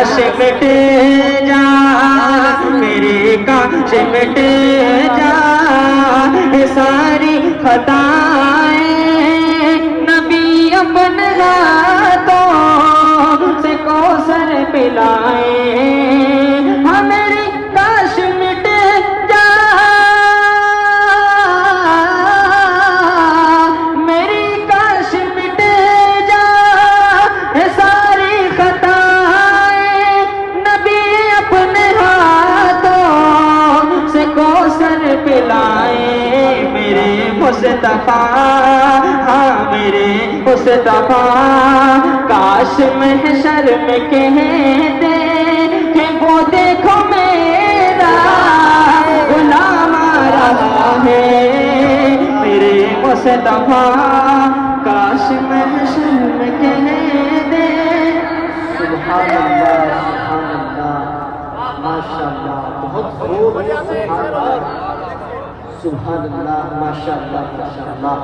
काश मिट जा, मेरी काश मिट जा ये सारी खताएं, नबी अपने हाथों से कौसर पिलाए। हाँ मेरी काश मिट जा, मेरी काश मिट जा ये सारी खताएं, नबी अपने हाथों से कौसर पिलाए। मेरे मुस्तफा, हाँ मेरे मुस्तफा, काश महशर में कहते कि वो देखो मेरा गुलाम आ रहा है। मेरे मुस्तफा, काश महशर में कहते। सुभान अल्लाह, सुभान अल्लाह, माशाअल्लाह, बहुत खूब, सुभान अल्लाह, माशाअल्लाह, माशाअल्लाह।